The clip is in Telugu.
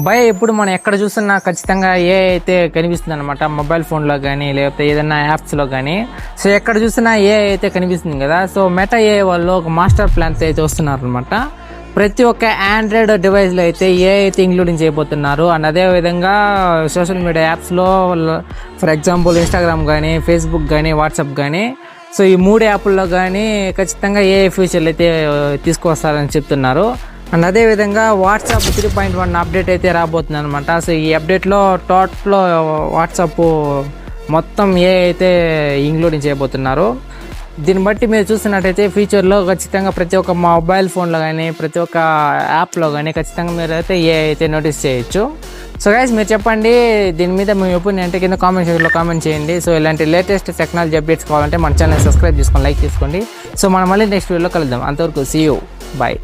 భయ ఇప్పుడు మనం ఎక్కడ చూస్తున్నా ఖచ్చితంగా ఏ అయితే కనిపిస్తుంది అనమాట, మొబైల్ ఫోన్లో కానీ లేకపోతే ఏదైనా యాప్స్లో కానీ. సో ఎక్కడ చూసినా ఏ అయితే కనిపిస్తుంది కదా. సో మెటా ఏ వాళ్ళు ఒక మాస్టర్ ప్లాన్స్ అయితే వస్తున్నారు అనమాట. ప్రతి ఒక్క ఆండ్రాయిడ్ డివైస్లో అయితే ఏ అయితే ఇంక్లూడింగ్ చేయబోతున్నారు. అండ్ అదేవిధంగా సోషల్ మీడియా యాప్స్లో ఫర్ ఎగ్జాంపుల్ ఇన్స్టాగ్రామ్ కానీ, ఫేస్బుక్ కానీ, వాట్సాప్ కానీ, సో ఈ 3 యాప్ల్లో కానీ ఖచ్చితంగా ఏ ఫ్యూచర్లు అయితే తీసుకొస్తారని చెప్తున్నారు. అండ్ అదేవిధంగా వాట్సాప్ 3.1 అప్డేట్ అయితే రాబోతుంది అనమాట. సో ఈ అప్డేట్లో టోటల్ వాట్సాప్ మొత్తం ఏ అయితే ఇంక్లూడింగ్ చేయబోతున్నారు. దీన్ని బట్టి మీరు చూస్తున్నట్టయితే ఫ్యూచర్లో ఖచ్చితంగా ప్రతి ఒక్క మొబైల్ ఫోన్లో కానీ, ప్రతి ఒక్క యాప్లో కానీ ఖచ్చితంగా మీరు అయితే ఏ అయితే నోటీస్ చేయొచ్చు. సో గైస్ మీరు చెప్పండి, దీని మీద మీ ఒపీనియన్ అంటే కింద కామెంట్ సెక్షన్లో కామెంట్ చేయండి. సో ఇలాంటి లేటెస్ట్ టెక్నాలజీ అప్డేట్స్ కావాలంటే మన ఛానల్ సబ్స్క్రైబ్ చేసుకొని లైక్ చేసుకోండి. సో మనం మళ్ళీ నెక్స్ట్ వీడియోలో కలుద్దాం. అంతవరకు సీ యూ, బాయ్.